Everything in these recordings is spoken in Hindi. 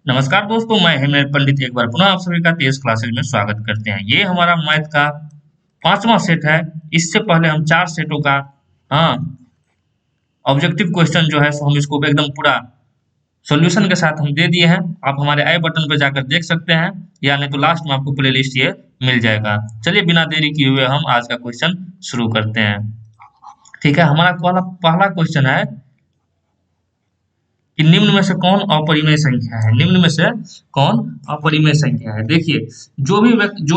नमस्कार दोस्तों, मैं हेमंत पंडित एक बार पुनः आप सभी का तेज क्लासेज में स्वागत करते हैं। ये हमारा मैथ का पांचवा सेट है। इससे पहले हम चार सेटों का हाँ ऑब्जेक्टिव क्वेश्चन जो है सो हम इसको एकदम पूरा सॉल्यूशन के साथ हम दे दिए हैं। आप हमारे आई बटन पर जाकर देख सकते हैं या नहीं तो लास्ट में आपको प्लेलिस्ट ये मिल जाएगा। चलिए बिना देरी किए हुए हम आज का क्वेश्चन शुरू करते हैं। ठीक है, हमारा पहला पहला क्वेश्चन है कि निम्न में से कौन अपरिमेय संख्या है। निम्न में से कौन अपरिमेय संख्या है। देखिए, जो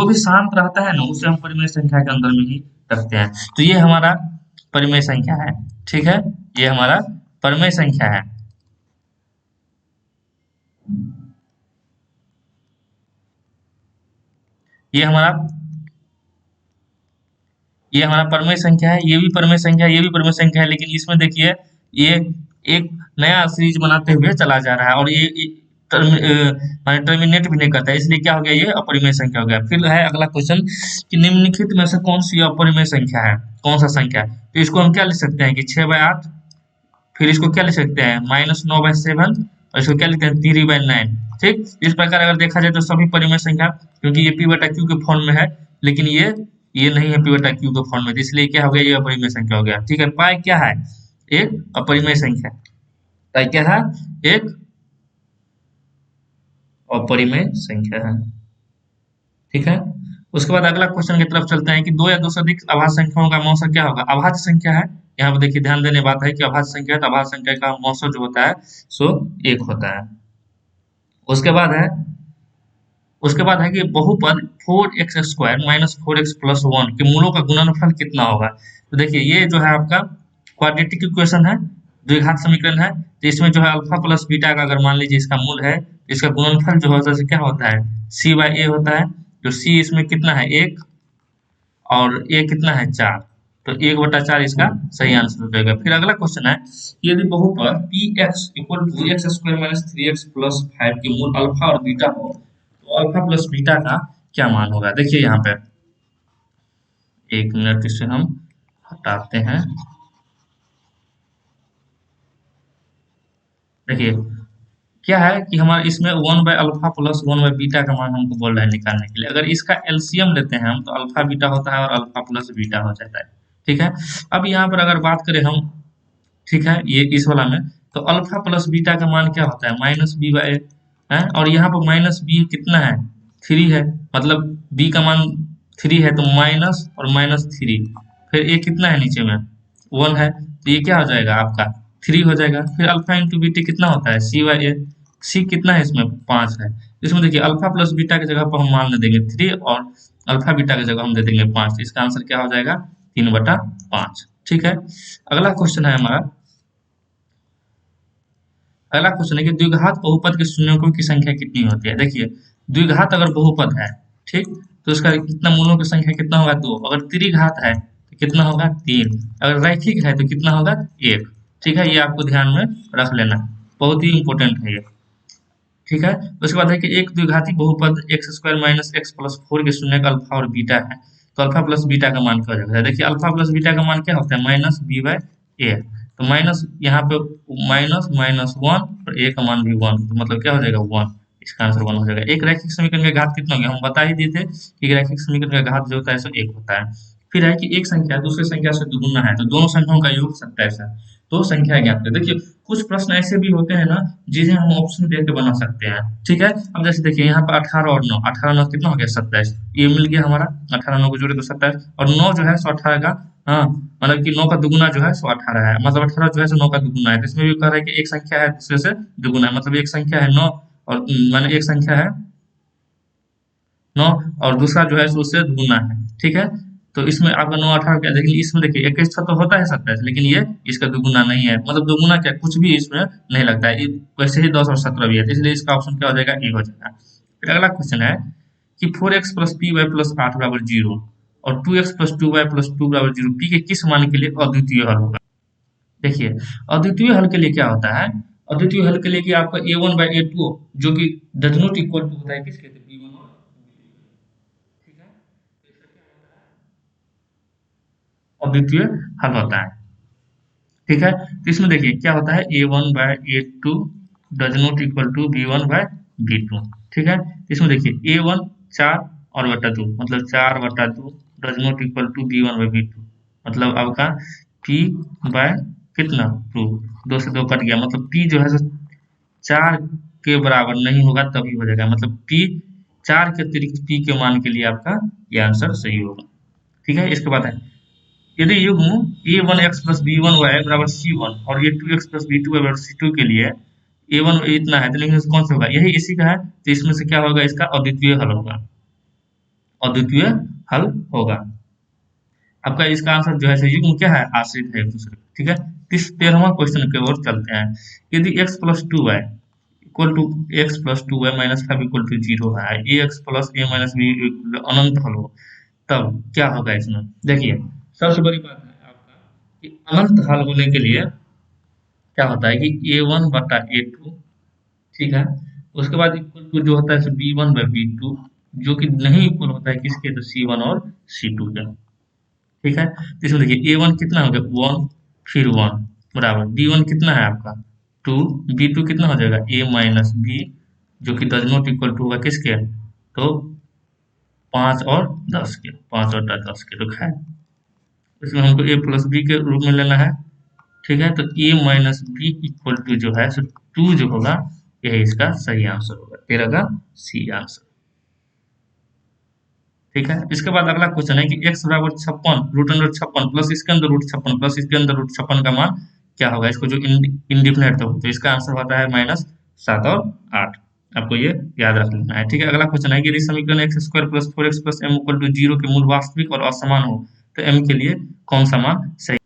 भी शांत रहता है ना उसे हम परिमेय संख्या के अंदर में ही रखते हैं। तो ये हमारा परिमेय संख्या है। ठीक है, ये हमारा परिमेय संख्या है। ये हमारा ये हमारा परिमेय संख्या है। ये भी परिमेय संख्या है, ये भी परिमेय संख्या है। लेकिन इसमें देखिए, ये एक नया सीरीज बनाते हुए चला जा रहा है और ये माने टर्मिनेट भी नहीं करता है, इसलिए क्या हो गया, ये अपरिमेय संख्या हो गया। फिर है अगला क्वेश्चन कि निम्नलिखित में से कौन सी अपरिमेय संख्या है, कौन सा संख्या है। तो इसको हम क्या लिख सकते हैं कि 6/8। फिर इसको क्या लिख सकते हैं -9/7। और इसको क्या लिखते हैं 3/9। ठीक, इस प्रकार अगर देखा जाए तो सभी परिमेय संख्या, क्योंकि ये p बटा q के फॉर्म में है, लेकिन ये नहीं है p बटा q के फॉर्म में, तो इसलिए क्या हो गया, ये अपरिमेय संख्या हो गया। ठीक है, पाई क्या है, एक अपरिमेय संख्या। पाई क्या है, एक अपरिमेय संख्या है। ठीक है, उसके बाद अगला क्वेश्चन की तरफ चलते हैं कि दो या दो से अधिक अभाज्य संख्याओं का मौसा क्या होगा। अभाज्य संख्या है, यहाँ पर देखिए ध्यान देने बात है कि अभाज्य संख्या है तो अभाज्य संख्या का मौसा जो होता है सो एक होता है। उसके बाद है उसके बाद है कि बहुपद 4x² - 4x+1 के मूलों का गुणनफल कितना होगा। तो देखिए, ये जो है आपका क्वाड्रेटिक इक्वेशन है, द्विघात समीकरण है। तो इसमें जो है अल्फा प्लस बीटा का अगर मान लीजिए इसका मूल है, इसका गुणनफल जो होता है क्या होता है, c/a होता है। तो c इसमें कितना है, एक, और a कितना है, 4। तो 1/4 इसका सही आंसर हो जाएगा। फिर अगला क्वेश्चन है, यदि बहुपद px = x² - 3x+5 के मूल अल्फा और बीटा हो तो अल्फा प्लस बीटा का क्या मान होगा। देखिए यहाँ पे, एक मिनट इसे हम हटाते हैं। देखिए क्या है कि हमारा इसमें 1/अल्फा प्लस 1/बीटा का मान हमको बोल रहा है निकालने के लिए। अगर इसका एलसीएम लेते हैं हम तो अल्फा बीटा होता है और अल्फा प्लस बीटा हो जाता है। ठीक है, अब यहाँ पर अगर बात करें हम, ठीक है, ये इस वाला में, तो अल्फा प्लस बीटा का मान क्या होता है, -b/a है। और यहाँ पर -b कितना है, 3 है। मतलब b का मान 3 है तो माइनस और -3, फिर a कितना है नीचे में, 1 है। तो ये क्या हो जाएगा आपका 3 हो जाएगा। फिर अल्फा इंटू बीटी कितना होता है, c/a। c कितना है इसमें, 5 है। इसमें देखिए अल्फा प्लस बीटा की जगह पर हम मान देंगे 3 और अल्फा बीटा की जगह हम दे देंगे 5। इसका आंसर क्या हो जाएगा, 3/5। ठीक है, अगला क्वेश्चन है हमारा, अगला क्वेश्चन है कि द्विघात बहुपद के शून्यकों की संख्या कितनी होती है। देखिए, द्विघात अगर बहुपद है, ठीक, तो उसका कितना मूलों की संख्या कितना होगा, 2। अगर त्रिघात है तो कितना होगा, 3। अगर रैखिक है तो कितना होगा, 1। ठीक है, ये आपको ध्यान में रख लेना, बहुत ही इंपॉर्टेंट है ये। ठीक है, उसके बाद है कि एक द्विघाती बहुपद x² - x+4 के शून्य का अल्फा और बीटा है तो अल्फा प्लस बीटा का मान क्या हो जाएगा। देखिए अल्फा प्लस बीटा का मान क्या होता है, -b/a। तो माइनस यहाँ पे -1 और a का मान भी 1, तो मतलब क्या हो जाएगा, 1। इसका आंसर 1 हो जाएगा। एक रैखिक समीकरण का घात कितना हो गया, हम बता ही दिए थे कि रैखिक समीकरण का घात जो होता है सो 1 होता है। फिर है कि एक संख्या दूसरी संख्या से दुगुना है तो दोनों संख्याओं का योग 27 है, तो संख्या ज्ञात करें। देखिए कुछ प्रश्न ऐसे भी होते हैं ना जिन्हें हम ऑप्शन दे के बना सकते हैं। ठीक है, अब जैसे देखिए यहाँ पर 18 और 9, 18 9 कितना हो गया, 27। ये मिल गया हमारा, 18 9 को जोड़े तो 27, और 9 जो है सो 18 का, हाँ, मतलब कि 9 का दुगुना जो है सो 18 है। मतलब 18 जो है सो 9 का दुगुना है। तो इसमें भी कह रहा है कि एक संख्या है दूसरे से दुगुना है, मतलब एक संख्या है 9 और माने एक संख्या है 9 और दूसरा जो है सो उससे दुगुना है। ठीक है, तो इसमें आपका 9 18 क्या, लेकिन इसमें देखिए 21 तो होता है 27, लेकिन ये इसका दुगुना नहीं है। मतलब दुगुना क्या, कुछ भी इसमें नहीं लगता है। वैसे ही 10 और 17 भी है, तो इसलिए इसका ऑप्शन क्या हो जाएगा, ए हो जाएगा। फिर अगला क्वेश्चन है कि 4x + py + 8 = 0 और 2x + 2y + 2 = 0 p के किस मान के लिए अद्वितीय हल होगा। देखिए अद्वितीय हल के लिए क्या होता है, अद्वितीय हल के लिए कि आपका a1/a2 जो कि डज नॉट इक्वल टू होता है किसके, b1 और ठीक है, तो इसका क्या होता है, अद्वितीय हल होता है। ठीक है, तो इसमें देखिए क्या होता है, a1/a2 does not equal to b1/a2 b2। ठीक है, इसमें देखिए a1 4 और बटा 2 मतलब 4 बटा 2 does not equal to b1 by b2, मतलब आपका p बाय कितना 2, 2 से 2 कट गया, मतलब p जो है सो 4 के बराबर नहीं होगा तभी हो जाएगा, मतलब p 4 के अतिरिक्त p के मान के लिए आपका ये आंसर सही होगा। ठीक है, इसके बाद है यदि युग्म a one x plus b one y बराबर सी वन और a two x plus b two बराबर सी टू के लिए ए वन इतना है तो लेकिन कौन सा होगा, यही इसी का है, तो इसमें से क्या होगा, इसका अद्वितीय हल होगा, अद्वितीय हल होगा। आपका इसका आंसर जो है युग्म क्या है, आश्रित है एक दूसरे। ठीक है, 13वां क्वेश्चन की ओर चलते हैं। यदि x plus two y equal to x plus two y minus five equal to zero है, a x plus a minus b अनंत हल हो, तब क्या होगा इसमें। देखिए सबसे बड़ी बात है आपका कि अनंत हल होने के लिए क्या होता है कि ए वन बटा ए टू, ठीक है, उसके बाद इक्वल टू जो होता है b one by b two, जो कि नहीं इक्वल होता है किसके, तो सी वन और सी टू के। ठीक है, तो इसमें देखिए ए वन कितना हो गया 1, फिर 1 बराबर बी वन कितना है आपका 2, बी टू कितना हो जाएगा ए माइनस बी, जो कि डज नॉट इक्वल टू होगा किसके, तो 5 और 10 के, 5 और 10 के, तो खैर इसमें हमको ए प्लस बी के रूप में लेना है। ठीक है, तो ए माइनस बी इक्वल टू जो है सो 2 जो होगा यही इसका सही आंसर होगा, 13 का सी आंसर। ठीक है, इसके बाद अगला क्वेश्चन है कि x बराबर 56 रूट अंडर 56 प्लस इसके अंदर रूट 56 प्लस इसके अंदर रूट 56 का मान क्या होगा, इसको जो इंडिफिनिट तो इसका आंसर होता है -7 और 8। आपको ये याद रख लेना है। ठीक है, अगला क्वेश्चन है कि यदि समीकरण x square plus 4x plus m equal to 0 के मूल वास्तविक और असमान हो तो m के लिए कौन सा मान सही।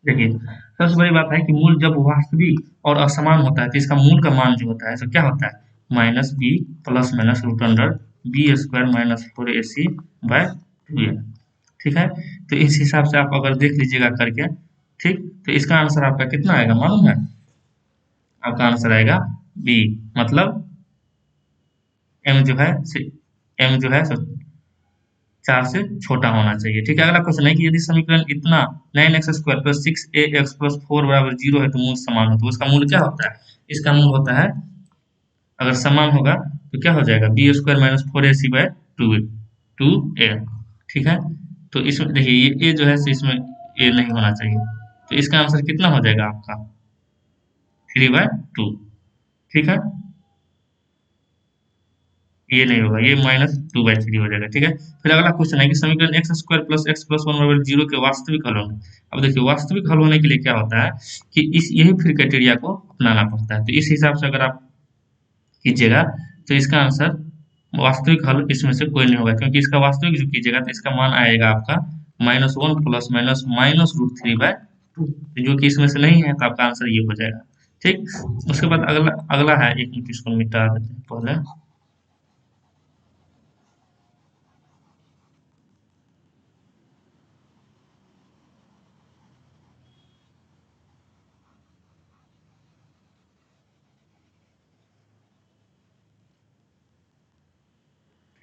देखिए सबसे बड़ी बात है कि मूल जब वास्तविक और असमान होता है तो इसका मूल का मान जो होता है तो क्या होता है minus b plus minus root under b square minus 4ac by 2a। ठीक है, तो इस हिसाब से आप अगर देख लीजिएगा करके, ठीक, तो इसका आंसर आपका कितना आएगा मालूम है, आपका आंसर आएगा बी, मतलब एम जो है एम जो है 4 से छोटा होना चाहिए। ठीक है, अगला क्वेश्चन है कि यदि समीकरण इतना 9x square plus 6ax plus 4 बराबर 0 है तो मूल समान हो, तो उसका मूल क्या होता है, इसका मूल होता है अगर समान होगा तो क्या हो जाएगा B square minus 4ac by 2a। ठीक है, तो इसमें देखिए ये जो है इसमें ए नहीं होना चाहिए, तो इसका आंसर कितना हो जाएगा आपका 3/2। ठीक है, ये नहीं होगा, ये -2/3 हो जाएगा। ठीक है, फिर अगला क्वेश्चन है कि समीकरण x square plus x plus one बराबर 0 के वास्तविक हल होंगे। अब देखिए वास्तविक हल होने के लिए क्या होता है कि इस यही फिर क्राइटेरिया को अपनाना पड़ता है, तो इस हिसाब से अगर आप कीजिएगा तो इसका आंसर वास्तविक हल इसमें से कोई नहीं होगा, क्योंकि इसका वास्तविक जो कीजिएगा तो इसका मान आएगा आपका -1 प्लस माइनस माइनस रूट 3/2, जो कि इसमें से नहीं है तो आपका आंसर ये हो जाएगा। ठीक, उसके बाद अगला अगला है, एक मिनट इसको मिटा देते हैं पहले।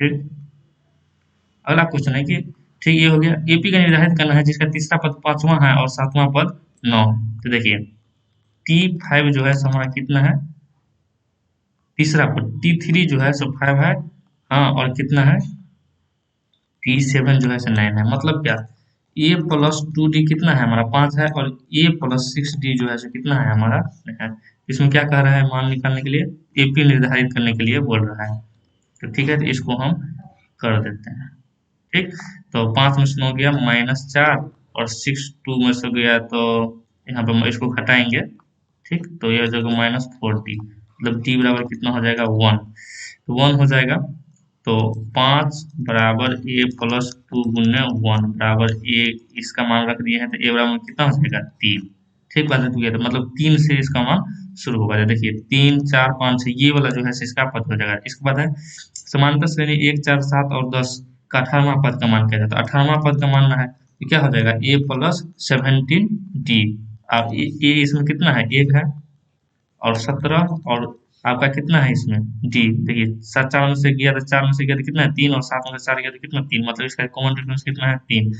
ठीक, अगला क्वेश्चन है कि ठीक ये हो गया, एपी का निर्धारित करना है जिसका तीसरा पद 5वां है और 7वां पद 9। तो देखिए T5 जो है सो हमारा कितना है, तीसरा पद T3 जो है सो 5 है, हाँ, और कितना है T7 जो है सो 9 है, मतलब क्या a प्लस 2d कितना है हमारा 5 है और a प्लस 6d जो है सो कितना है हमारा 9 है। इसमें क्या कह रहा है मान निकालने के लिए, एपी निर्धारित करने के लिए बोल रहा है, तो ठीक है, तो इसको हम कर देते हैं। ठीक, तो 5 में से 9 गया -4 और 6 2 में से गया तो यहाँ पे हम इसको घटाएंगे। ठीक, तो ये हो जाएगा -4d, मतलब d बराबर कितना हो जाएगा 1, तो 1 हो जाएगा, तो 5 बराबर a प्लस 2 गुने 1 बराबर a, इसका मान रख दिए हैं तो a बराबर कितना हो जाएगा 3। ठीक बात है, तो मतलब 3 से इसका मान शुरू होगा, देखिए 3 4 5 6 ये वाला जो है इसका पद हो जाएगा। इसके बाद है समांतर श्रेणी 1 4 7 और 10 का 18वां पद का मान क्या जाता है, 18वां पद का मानना है तो क्या हो जाएगा a प्लस 17d, अब ये इसमें कितना है 1 है और 17 और आपका कितना है इसमें डी, देखिए 4 में से गया तो 4 में से गया तो कितना है 3 और 7 में से 4 गया तो कितना 3, मतलब इसका कॉमन डिफरेंस कितना है 3,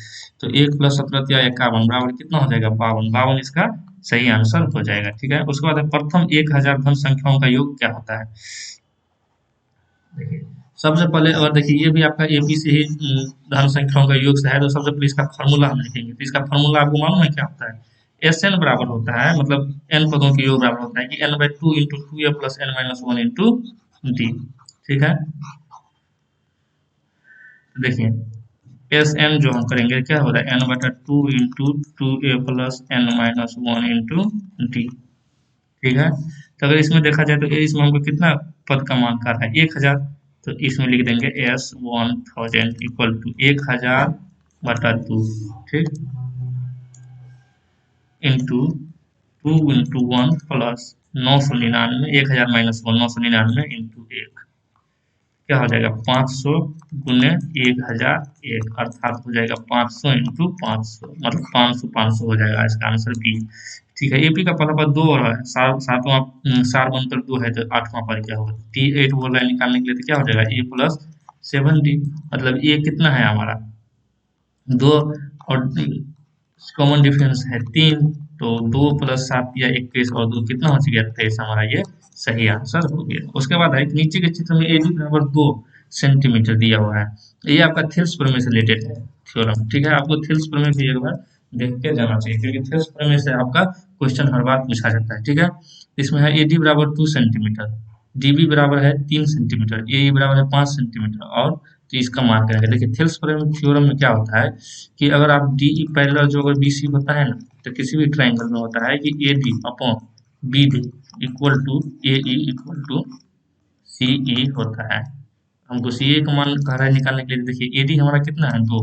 तो 1 प्लस 17 या 51 बराबर कितना हो जाएगा 52, 52 इसका सही आंसर हो जाएगा। ठीक है, उसके बाद प्रथम 1000 धन संख्याओं का योग क्या होता है, देखिए सबसे पहले, अगर देखिए ये भी आपका एबी से ही धन संख्याओं का योग से है, तो सबसे पहले इसका फार्मूला हम लिखेंगे। तो इसका फार्मूला आपको मालूम है क्या होता है? एस एन बराबर होता है, मतलब एन पदों के योग बराबर होता है कि n by two into two a plus n minus one into d. ठीक है, तो देखिए एस एन जो हम करेंगे क्या हो रहा है, एन बटा two into two a plus n minus one into d. ठीक है, तो अगर इसमें देखा जाए तो इसमें हमको कितना पद का मान कर रहा है, 1000। तो इसमें लिख देंगे एस 1000 इक्वल टू 1000 बटा टू, ठीक, into two into one plus 999, 1000 minus one 999 into एक, क्या हो जाएगा 500 गुने 1001, अर्थात हो जाएगा 500 इंटू 500, मतलब 500 500 हो जाएगा इसका आंसर बी। ठीक है, एपी का पहला पद दो और है, सातवां सार बनकर दो है, तो आठवां पद क्या होगा, टी एट बोल रहा है निकालने के लिए, तो क्या हो जाएगा ए प्लस 7 डी। मतलब ये कितना है हमारा दो, और कॉमन डिफरेंस है 3, तो 2 प्लस 7 या 21 और 2 कितना हो गया 23, हमारा ये सही आंसर हो गया। उसके बाद है नीचे के चित्र में एडी बराबर 2 सेंटीमीटर दिया हुआ है, ये आपका थेल्स प्रमेय से रिलेटेड है थ्योरम। ठीक है, आपको थेल्स प्रमेय भी एक बार देख के जाना चाहिए, क्योंकि थेल्स प्रमेय से आपका क्वेश्चन हर बार पूछा जाता है। ठीक है, इसमें है एडी बराबर 2 सेंटीमीटर, डीबी बराबर है 3 सेंटीमीटर, ए बराबर है 5 सेंटीमीटर, और तो इसका मान करेंगे। देखिए थेल्स थ्योरम में क्या होता है कि अगर आप डी पैरेलल जो अगर बीसी होता है ना, तो किसी भी ट्रायंगल में होता है कि a d upon b d equal to a e equal to c e होता है। हमको सी ए का मान कह रहा है निकालने के लिए, देखिए ए डी हमारा कितना है 2,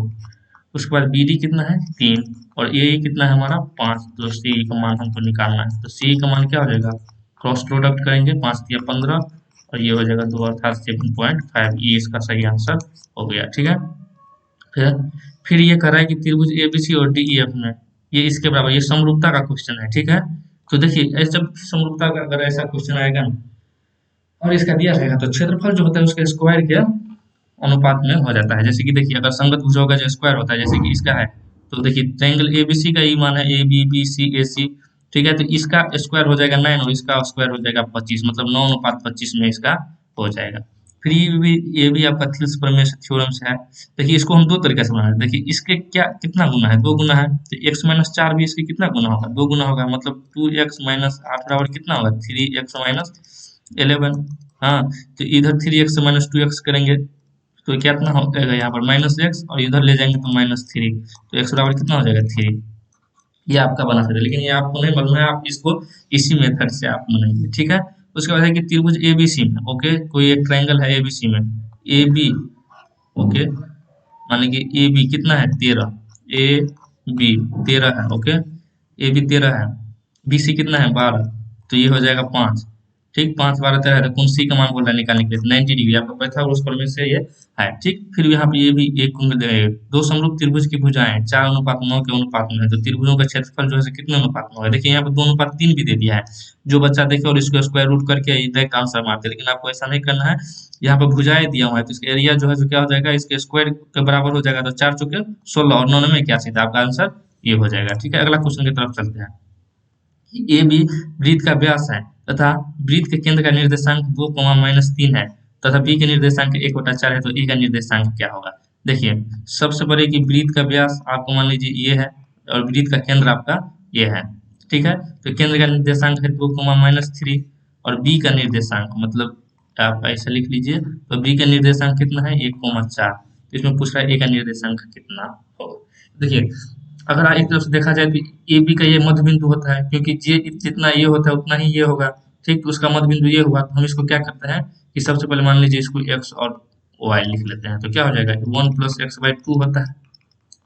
उसके बाद बी डी कितना है 3, और ए ई कितना है हमारा 5, तो सी ई का मान हमको निकालना है। तो सी ई का मान क्या हो जाएगा, क्रॉस प्रोडक्ट करेंगे 5 या 15, और ये हो जाएगा 2 अर्थात 7.5, ये इसका सही आंसर हो गया। ठीक है, फिर फिर ये कह रहा है कि त्रिभुज एबीसी और डीईएफ में ये इसके बराबर, ये समरूपता का क्वेश्चन है। ठीक है, तो देखिए ऐसे समरूपता का अगर ऐसा क्वेश्चन आएगा ना और इसका दिया रहेगा, तो क्षेत्रफल जो होता है उसके स्क्वायर के अनुपात में हो जाता है। जैसे कि देखिए अगर संगत भुजाओं का जो स्क्वायर होता है, जैसे कि इसका है, तो देखिए ट्रायंगल एबीसी का ये मान है ए बी बी सी ए सी। ठीक है, तो इसका स्क्वायर हो जाएगा 9 और इसका स्क्वायर हो जाएगा 25, मतलब 9:25 में इसका हो जाएगा। फिर ये भी आपका थेल्स प्रमेय से थ्योरम से है। देखिए इसको हम दो तरीके से बनाते हैं। देखिए इसके क्या कितना गुना है, 2 गुना है, तो x माइनस 4 भी इसके कितना गुना होगा, 2 गुना होगा, मतलब 2x माइनस 8 बराबर कितना होगा 3x माइनस 11। हाँ, तो इधर 3x माइनस 2x करेंगे तो कितना हो जाएगा यहाँ पर माइनस एक्स, और इधर ले जाएंगे तो -3, तो x बराबर कितना हो जाएगा 3। ये आपका बना सकते हैं, लेकिन ये आपको नहीं मालूम है, आप इसको इसी मेथड से आप बनाइए। ठीक है, उसके बाद है कि त्रिभुज एबीसी में, ओके, कोई एक ट्रायंगल है एबीसी में, ए बी, ओके, माने कि ए बी कितना है 13, ए बी 13 है, ओके, ए बी 13 है, बी सी कितना है 12, तो ये हो जाएगा 5। ठीक, 5 12 13 है, तो कौन सी का मान बोल रहा है निकालने के लिए, 90 डिग्री आपका पाइथागोरस प्रमेय से ये है। ठीक, फिर यहाँ पे ये भी एक दो समरूप त्रिभुज की भुजाएं 4:9 के अनुपात में है, तो त्रिभुजों का क्षेत्रफल जो है कितने अनुपात में होगा, देखिए यहाँ पे 2:3 भी दे दिया है। जो बच्चा देखे और इसको स्क्वायर रूट करके डायरेक्ट आंसर मारते, लेकिन आपको ऐसा नहीं करना है। यहाँ पे भुजाएं दिया हुआ है, तो इसका एरिया जो है जो क्या हो जाएगा, इसके स्क्वायर के बराबर हो जाएगा, तो 4 चौके 16 और 9 में 81, आपका आंसर ये हो जाएगा। ठीक है, अगला क्वेश्चन की तरफ चलते हैं। ए बी वृत्त का व्यास है तथा वृत्त के केंद्र का निर्देशांक 2, -3 है, तथा बी के निर्देशांक 1/4 है, तो ए का निर्देशांक क्या होगा। देखिए सबसे पहले कि वृत्त का व्यास आपको मान लीजिए ये है, और वृत्त का केंद्र आपका ये है। ठीक है, तो केंद्र का निर्देशांक है 2, -3, और बी का निर्देशांक मतलब आप ऐसा लिख लीजिए, तो बी का निर्देशांक कितना है 1, 4, तो इसमें पूछ रहा है ए का निर्देशांक कितना होगा। देखिए अगर एक तरफ से देखा जाए तो ए बी का ये मध्य बिंदु होता है, क्योंकि जे जितना ये होता है उतना ही ये होगा। ठीक, तो उसका मध्य बिंदु ये हुआ, तो हम इसको क्या करते हैं कि सबसे पहले मान लीजिए इसको एक्स और वाई लिख लेते हैं, तो क्या हो जाएगा 1 + x/2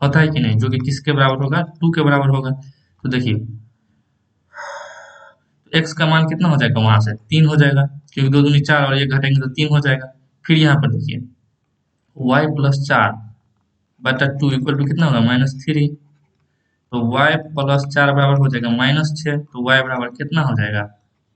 होता है कि नहीं, जो कि किसके बराबर होगा 2 के बराबर होगा। तो देखिए एक्स का मान कितना हो जाएगा, वहां से 3 हो जाएगा, क्योंकि 2 दूनी 4 और ये घटेंगे तो 3 हो जाएगा। फिर यहाँ पर देखिए y + 4/2 इक्वल टू कितना होगा -3, तो y + 4 बराबर हो जाएगा -6, तो y बराबर कितना हो जाएगा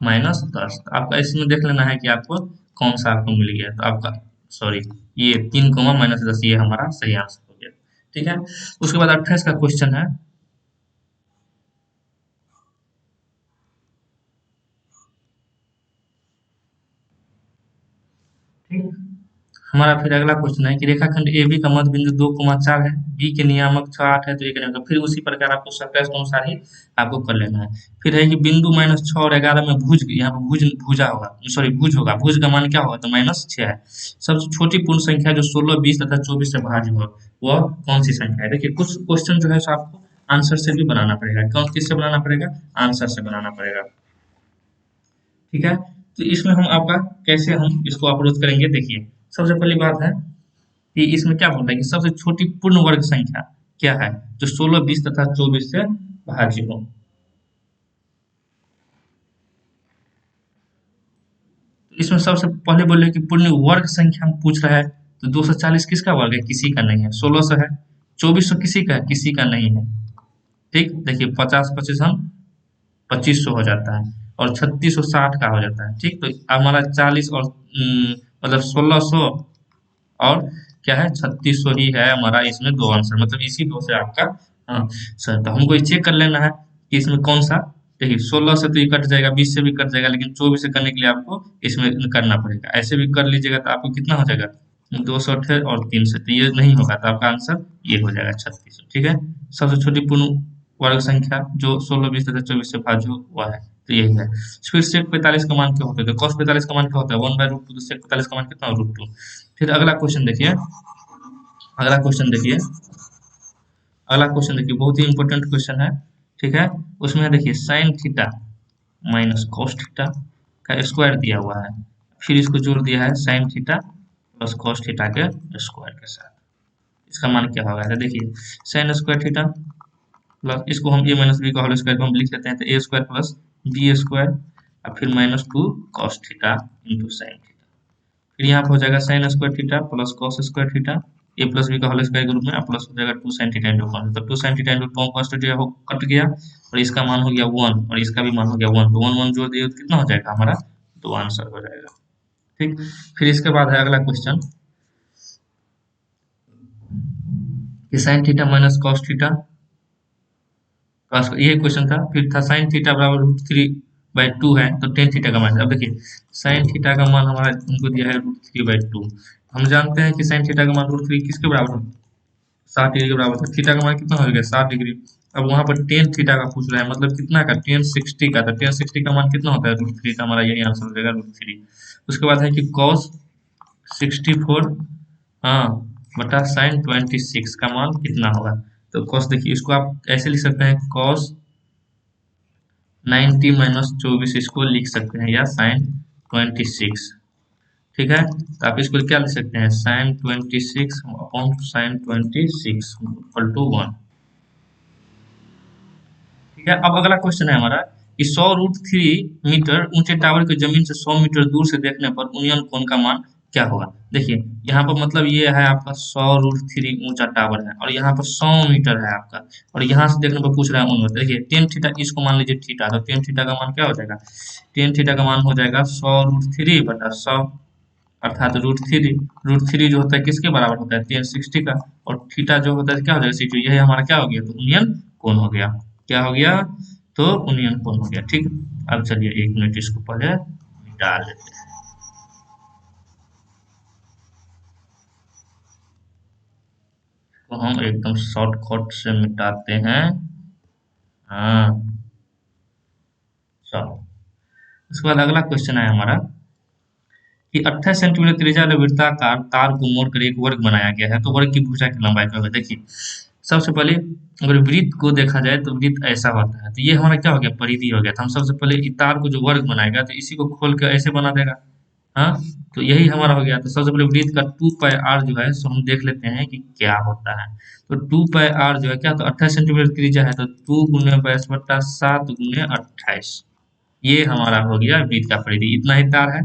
-10। तो आपका इसमें देख लेना है कि आपको कौन सा आपको मिल गया, तो आपका सॉरी ये 3, -10 ये हमारा सही आंसर हो गया। ठीक है, उसके बाद 28 का क्वेश्चन है। ठीक, हमारा फिर अगला क्वेश्चन है कि रेखाखंड AB का मध्य बिंदु 2,4 है, बी के नियामक 8 है, तो ये करेंगे फिर उसी प्रकार आपको सर्कल के अनुसार ही आपको कर लेना है। फिर है कि बिंदु -6 और 11 में भुज, यहाँ पर भुजा होगा, सॉरी भुज होगा, भुज का मान क्या होगा, तो -6 है। सबसे छोटी पूर्ण संख्या जो 16, 20 तथा 24 से भाज्य हो वह कौन सी संख्या है। देखिए कुछ क्वेश्चन जो है सो आपको आंसर से भी बनाना पड़ेगा। कौन किससे बनाना पड़ेगा, आंसर से बनाना पड़ेगा। ठीक है, तो इसमें हम आपका कैसे हम इसको अप्रोच करेंगे, देखिए सबसे पहली बात है कि इसमें क्या बोल रहा है कि सबसे छोटी पूर्ण वर्ग संख्या क्या है, जो 16, 20 तथा 24 से भाज्य हो। तो इसमें सबसे पहले बोले कि पूर्ण वर्ग संख्या हम पूछ रहा है, तो 240 किसका वर्ग है, किसी का नहीं है। 1600 है, 2400 किसी का है, किसी का नहीं है। ठीक, देखिए 50 25 हम 2500 हो जाता है, और 3660 का हो जाता है। ठीक, तो हमारा 40 और मतलब 1600 और क्या है 3600 ही है हमारा, इसमें दो आंसर, मतलब इसी दो से आपका। हाँ सर, तो हमको ये चेक कर लेना है कि इसमें कौन सा। देखिए 16 से तो ये कट जाएगा, 20 से भी कट जाएगा, लेकिन 24 से करने के लिए आपको इसमें करना पड़ेगा। ऐसे भी कर लीजिएगा तो आपको कितना हो जाएगा, 208 और 3 से, तो ये नहीं होगा, तो आपका आंसर ये हो जाएगा 3600। ठीक है, सबसे छोटी पूर्ण वर्ग संख्या जो 16, 20 तथा 24 से भाज्य हुआ है, तो यही है। फिर sec 45 का मान क्या होता है, तो cos 45 का मान क्या होता है, 1/√2, तो sec 45 का मान कितना, √2। फिर अगला क्वेश्चन देखिए, अगला क्वेश्चन देखिए, अगला क्वेश्चन देखिए, बहुत ही इंपॉर्टेंट क्वेश्चन है। ठीक है, उसमें देखिए sine theta minus cos theta का स्क्वायर दिया हुआ है, फिर इसको जोड़ दिया है sine theta plus cos theta के स्क्वायर के साथ। इसका मान क्या होगा, तो देखिए साइन स्क्वायर थीटा प्लस, इसको हम ए माइनस बी का होल स्क्वायर को हम लिख लेते हैं, तो a square plus b square, और फिर -2 cos theta into sine theta. फिर यहाँ पे हो जाएगा sine square theta plus cos square theta, a plus b का होल स्क्वायर के रूप में, प्लस हो जाएगा 2 साइन थीटा इंटू कॉस, तो 2 sine theta into cos theta हो कट गया, और इसका मान हो गया 1, और इसका भी मान हो गया 1, तो 1 1 जोड़ दिए तो कितना हो जाएगा हमारा, तो आंसर हो जाएगा। ठीक, फिर इसके बाद है अगला क्वेश्चन कि sine theta minus cos theta, ये क्वेश्चन था। फिर था साइन थीटा बराबर √3/2 है, तो टेन थीटा का मान। अब देखिए साइन थीटा का मान हमारा उनको दिया है √3/2। हम जानते हैं कि साइन थीटा का मान √3 किसके बराबर है, 60 डिग्री के बराबर है। थीटा का मान कितना हो गया, 60 डिग्री। अब वहां पर टेन थीटा का पूछ रहा है, मतलब कितना का, टेन 60 का, तो टेन 60 का मान कितना होता है, √3 का, हमारा यही आंसर हो जाएगा √3। उसके बाद है कि कॉस 64 हाँ बटा साइन 26 का मान कितना होगा। तो कॉस देखिए इसको आप ऐसे लिख सकते हैं, कॉस 90 माइनस 24 इसको लिख सकते हैं, या साइन 26। ठीक है, तो आप इसको क्या लिख सकते हैं, sine 26 upon sine 26 equal to 1। ठीक है, अब अगला क्वेश्चन है हमारा कि 100√3 मीटर ऊंचे टावर के जमीन से 100 मीटर दूर से देखने पर उन्नयन कोण का मान क्या होगा। देखिए यहाँ पर मतलब ये है आपका 100√3 ऊंचा टावर है, और यहाँ पर 100 मीटर है आपका, और यहाँ से देखने पर पूछ रहा है उन्नयन। देखिए टेन थीटा, इसको मान लीजिए थीटा, तो टेन थीटा का मान क्या हो जाएगा, टेन थीटा का मान हो जाएगा 100√3 बटा 100, अर्थात √3 जो होता है किसके बराबर होता है, टेन 60 का, और थीटा जो होता है क्या हो जाएगा, 60, यही हमारा क्या हो गया, तो उन्नयन कोण हो गया। क्या हो गया, तो उन्नयन कोण हो गया। ठीक, अब चलिए 1 मिनट इसको पहले मिटा लेते हैं। तो हम एकदम शॉर्टकट से मिटाते हैं। हाँ चलो, उसके बाद अगला क्वेश्चन है हमारा कि 28 सेंटीमीटर त्रिज्या वाले वृत्ताकार तार को मोड़कर एक वर्ग बनाया गया है, तो वर्ग की भुजा की लंबाई क्या होगी। देखिए सबसे पहले अगर वृत्त को देखा जाए तो वृत्त ऐसा होता है, तो ये हमारा क्या हो गया, परिधि हो गया। तो हम सबसे पहले इस तार को जो वर्ग बनाएगा, तो इसी को खोल के ऐसे बना देगा। हाँ, तो यही हमारा हो गया। तो सबसे पहले वृत्त का 2πr जो है सो हम देख लेते हैं कि क्या होता है। तो 2πr जो है क्या, तो 28 सेंटीमीटर त्रिज्या है, तो 2 गुने 22 बटा 7 गुने 28, ये हमारा हो गया वृत्त का परिधि, इतना ही तार है।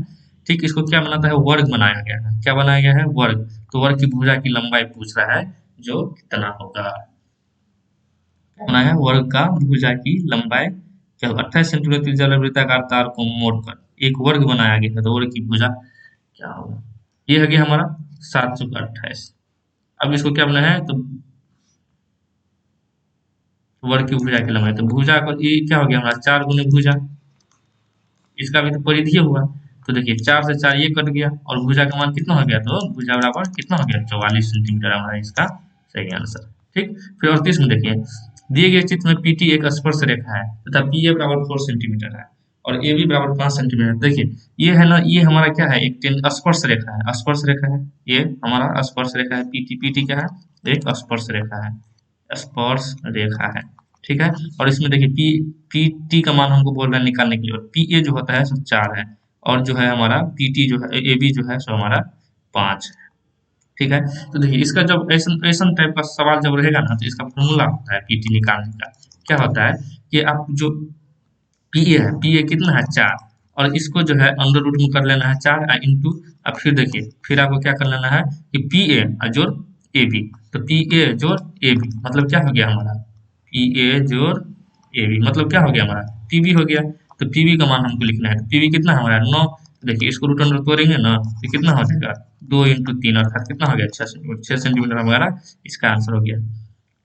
ठीक, इसको क्या बनाता है, वर्ग बनाया गया है। क्या बनाया गया है, वर्ग। तो वर्ग की भुजा की लंबाई पूछ रहा है, जो कितना होगा, होना है वर्ग का भुजा की लंबाई क्या, 28 सेंटीमीटर त्रिज्या वाले वृत्ताकार तार को मोड़कर एक वर्ग बनाया गया है, तो वर्ग की भुजा क्या होगा। ये है कि हमारा 7/28। अब इसको क्या बनाया है, तो वर्ग की भुजा की लंबाई, तो भुजा को ये क्या हो गया हमारा, 4 गुने भुजा, इसका भी तो परिधि हुआ। तो देखिए 4 से 4 ये कट गया और भुजा का मान कितना हो गया, तो भुजा बराबर कितना हो गया 44 सेंटीमीटर हमारा इसका सही आंसर। ठीक, फिर 38 में देखिए दिए गए चित्र में पीटी एक स्पर्श रेखा है तथा पी ए बराबर 4 सेंटीमीटर है और ए बी बराबर 5 सेंटीमीटर। देखिए ये है ना, ये हमारा क्या है, एक स्पर्श रेखा है, स्पर्श रेखा है, ये हमारा स्पर्श रेखा है। पीटी, पीटी क्या है, एक स्पर्श रेखा है, स्पर्श रेखा है। ठीक है, और इसमें देखिए पी पी टी का मान हमको बोल रहे हैं निकालने के लिए, और पी ए जो होता है सो 4 है और जो है हमारा पी टी जो है ए बी जो है सो हमारा 5 है। ठीक है, तो देखिए इसका जब ऐसा टाइप का सवाल जब रहेगा ना तो इसका फॉर्मूला होता है पीटी निकालने का। क्या होता है कि आप जो पी ए है, पी ए कितना है 4 और इसको जो है अंडर रूट में कर लेना है 4 इंटू, अब फिर देखिए फिर आपको क्या कर लेना है कि पी ए जोड़ ए बी, तो पी ए जोड़ ए बी मतलब क्या हो गया हमारा, पी ए जोड़ ए बी मतलब क्या हो गया हमारा पी बी हो गया। तो पी बी का मान हमको लिखना है, पी बी कितना हमारा 9। देखिए इसको रूट अंडर तोड़ेंगे ना तो कितना हो जाएगा 2 इंटू 3 अर्थात कितना हो गया 6 सेंटीमीटर हमारा इसका आंसर हो गया।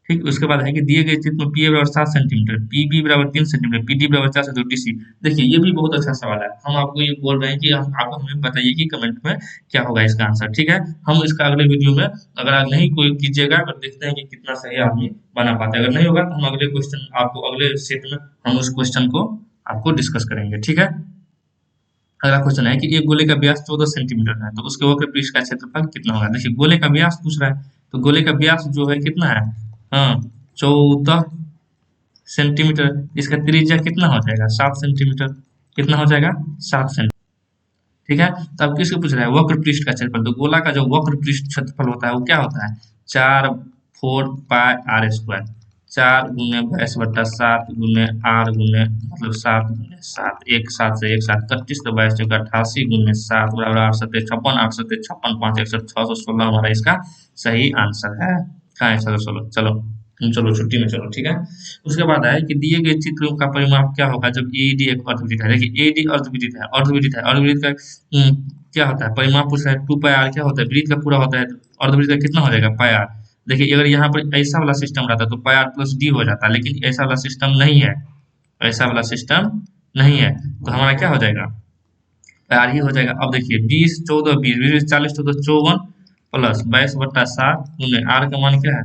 ठीक, उसके बाद है कि दिए गए चित्र में पी ए बराबर 7 सेंटीमीटर, पी बी बराबर 3 सेंटीमीटर, पी डी बराबर 4 से 2 डी सी। देखिए ये भी बहुत अच्छा सवाल है, हम आपको ये बोल रहे हैं कि आप हमें बताइए कि कमेंट में क्या होगा इसका आंसर। ठीक है, हम इसका अगले वीडियो में अगर आप नहीं कोई कीजिएगा अगर देखते हैं कि कितना सही आदमी बना पाते हैं, अगर नहीं होगा तो हम अगले क्वेश्चन आपको अगले सेट में हम उस क्वेश्चन को आपको डिस्कस करेंगे। ठीक है, अगला क्वेश्चन है कि एक गोले का व्यास 14 सेंटीमीटर है तो उसके वक्र पृष्ठ का क्षेत्रफल कितना होगा। देखिए गोले का व्यास पूछ रहा है तो गोले का व्यास जो है कितना है, हाँ 14 सेंटीमीटर, इसका त्रिज्या कितना हो जाएगा 7 सेंटीमीटर, कितना हो जाएगा 7 सेंटीमीटर। ठीक है, तो अब किसको पूछ रहा है वक्र पृष्ठ का क्षेत्रफल, तो गोला का जो वक्र पृष्ठ क्षेत्रफल होता है वो क्या होता है 4 पाई आर स्क्वायर, 4 गुने 22/7 गुने आर गुने मतलब 7 गुने 7, एक 7 से एक 7 31 तो 22 चौका 88 गुने 7 बराबर 8 सत्ते 56, 8 सत्ते 56, 5 61 616 हमारा इसका सही आंसर है। कहाँ है, चलो चलो चलो चलो छुट्टी में चलो। ठीक है, उसके बाद है कि दिए गए चित्र का परिमाप क्या होगा जब एडी एक अर्धवृत्त है। देखिए एडी अर्धवृत्त है, अर्धवृत्त है, अर्धवृत्त का क्या होता है परिमाप पूछ रहा है 2 पाई आर क्या होता है वृत्त का पूरा होता है, अर्धवृत्त का कितना हो जाएगा पाई आर। देखिए अगर यहाँ पर ऐसा वाला सिस्टम रहता तो पाई आर प्लस डी हो जाता, लेकिन ऐसा वाला सिस्टम नहीं है, ऐसा वाला सिस्टम नहीं है तो हमारा क्या हो जाएगा पाई आर ही हो जाएगा। अब देखिए 20 14 20 20 40 14 54 प्लस 22/7 गुने आर का मान क्या है,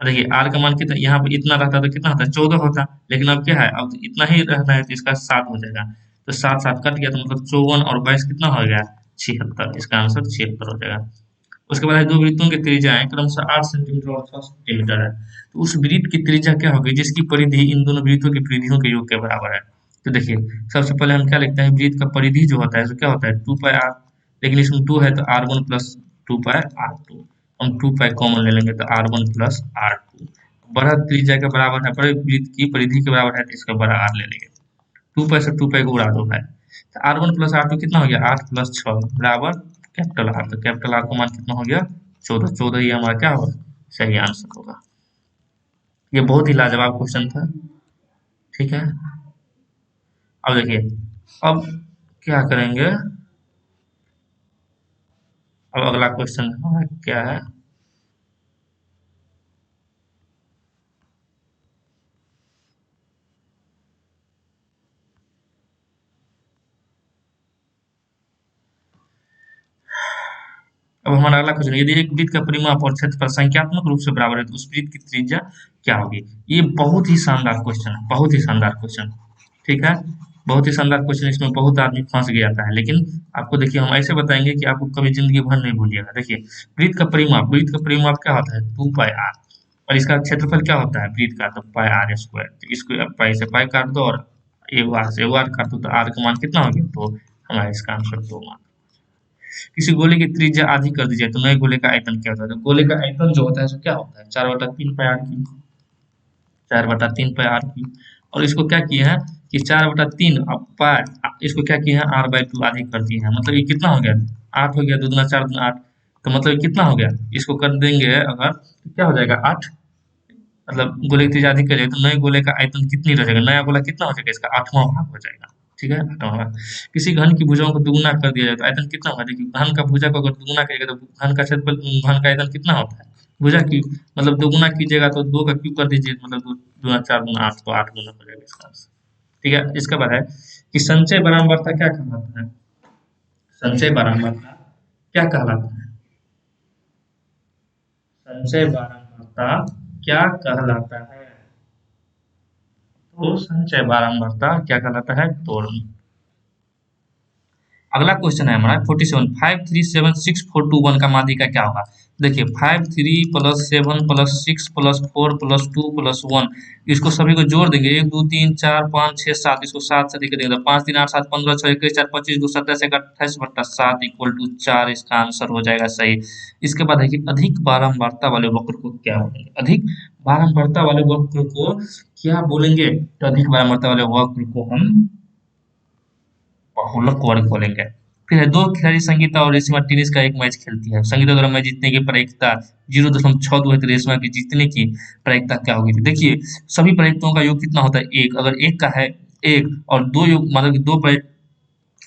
देखिए आर का मान कितना यहाँ पे इतना रहता तो कितना होता 14 होता, लेकिन अब क्या है अब इतना ही रहना है तो इसका 7 हो जाएगा, तो 7 7 कट गया तो मतलब 54 और 22 कितना हो गया 76, इसका आंसर 76 हो जाएगा। उसके बाद दो वृत्तों की त्रिज्याएं क्रमशः 8 सेंटीमीटर और 6 सेंटीमीटर है, तो उस वृत्त की त्रिज्या क्या होगी जिसकी परिधि इन दोनों वृत्तों की परिधियों के योग के बराबर है। तो देखिए सबसे पहले हम क्या लिखते हैं वृत्त का परिधि जो होता है तो क्या होता है 2 पाई आर, लेकिन इसमें 2 है तो r1 प्लस 2 पाई r2, हम 2 पाई कॉमन ले लेंगे तो r1 प्लस r2, बड़ा त्रिज्या के बराबर है, बड़े वृत्त की परिधि के बराबर है तो इसका बड़ा r ले लेंगे, 2 पाई से 2 पाई को उड़ा दो है तो r1 प्लस r2 कितना हो गया 8 प्लस 6 बराबर कैपिटल आर, तो कैपिटल आर का मान कितना हो गया 14, 14 ही हमारा क्या होगा सही आंसर होगा। ये बहुत ही लाजवाब क्वेश्चन था। ठीक है, अब देखिए अब क्या करेंगे, अब अगला क्वेश्चन हमारा क्या है, अब हमारा अगला क्वेश्चन यदि एक वृत्त का परिमाप और क्षेत्रफल संख्यात्मक रूप से बराबर है तो उस वृत्त की त्रिज्या क्या होगी। ये बहुत ही शानदार क्वेश्चन है, बहुत ही शानदार क्वेश्चन। ठीक है, बहुत ही शानदार क्वेश्चन, इसमें बहुत आदमी फंस गया था, लेकिन आपको देखिए हम ऐसे बताएंगे कि आपको कभी जिंदगी भर नहीं भूलिएगा। देखिए वृत्त का परिमाप, वृत्त का परिमाप क्या होता है 2 पाई आर और इसका क्षेत्रफल क्या होता है वृत्त का तो पाई आर स्क्वायर, तो इसको पाई से पाई काट दो और एक आर से एक आर काट दो तो आर का मान कितना हो गया, तो हमारा इसका आंसर 2 मान। किसी गोले की त्रिज्या आधी कर दी जाए तो नए गोले का आयतन क्या होता है, तो गोले का आयतन जो होता है सो क्या होता है 4/3 pi r cube, 4/3 pi r cube, और इसको क्या किए हैं कि 4/3 अब पाई इसको क्या किए हैं r/2 आधी कर दिए हैं, मतलब ये कितना हो गया 8 हो गया, 2 दूना 4 दूना 8, तो मतलब ये कितना हो गया इसको कर देंगे अगर तो क्या हो जाएगा 8, मतलब गोले की त्रिज्या आधी कर जाए तो नए गोले का आयतन कितनी रह जाएगा, नया गोला कितना हो जाएगा इसका 8वां भाग हो जाएगा। ठीक है, 8वां भाग। किसी घन की भुजाओं को दुगुना कर दिया जाए तो आयतन कितना होगा, देखिए घन का भुजा को अगर दुगुना करिएगा तो घन का क्षेत्रफल घन का आयतन कितना होता है भुजा की, मतलब दोगुना कीजिएगा तो 2 का क्यूब कर दीजिए मतलब 2 दूना 4 दूना 8 तो 8 गुना हो जाएगा इसका आंसर। ठीक है, इसके बाद है कि संचय बारंबारता क्या कहलाता है? संचय बारंबारता क्या कहलाता है? संचय बारंबारता क्या कहलाता है? तो संचय बारंबारता क्या कहलाता है? तो अगला क्वेश्चन है हमारा 47, 5376421 का माध्यिका क्या होगा? देखिए 53+7+6+4+2+1, इसको सभी को जोड़ देंगे, 1 2 3 4 5 6 7, इसको 7 से देंगे तो 5 3 8 7 15 6 21 4 25 2 27 28 बट्टा 7 इक्वल टू 4, इसका आंसर हो जाएगा सही। इसके बाद है कि अधिक बारंबारता वाले वक्र को क्या बोलेंगे? अधिक बारंबारता वाले वक्र को क्या बोलेंगे? तो अधिक बारंबारता वाले वक्र को हम बहुलक वर्ग बोलेंगे। फिर है, दो खिलाड़ी संगीता और रेशमा टेनिस का एक मैच खेलती है, संगीता द्वारा मैच जीतने की प्रायिकता 0.62 है, तो रेशमा की जीतने की प्रायिकता क्या होगी? तो देखिए सभी प्रायिकताओं का योग कितना होता है? एक, अगर एक का है एक और दो योग मतलब कि दो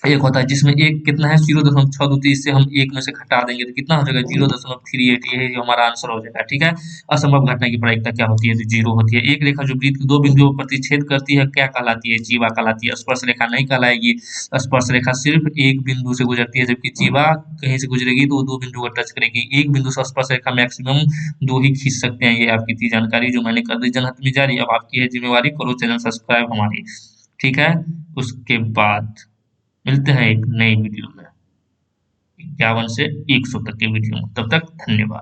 एक होता है जिसमें एक कितना है 0.62, तो इससे हम एक में से घटा देंगे तो कितना हो जाएगा 0.38, ये जो हमारा आंसर हो जाएगा। ठीक है, असंभव घटना की प्रायिकता क्या होती है? तो जीरो होती है। एक रेखा जो वृत्त के दो बिंदुओं पर प्रतिच्छेद करती है क्या कहलाती है? जीवा कहलाती है। स्पर्श रेखा नहीं कहलाएगी, स्पर्श रेखा सिर्फ एक बिंदु से गुजरती है, जबकि जीवा कहीं से गुजरेगी तो वो दो बिंदु को टच करेगी। एक बिंदु से स्पर्श रेखा मैक्सिमम दो ही खींच सकते हैं। ये आपकी थी जानकारी जो मैंने कर दी। जनहित में जारी, अब आपकी है जिम्मेवारी, करो चैनल सब्सक्राइब हमारी। ठीक है, उसके बाद मिलते हैं एक नई वीडियो में 51 से 100 तक के वीडियो में। तब तक धन्यवाद।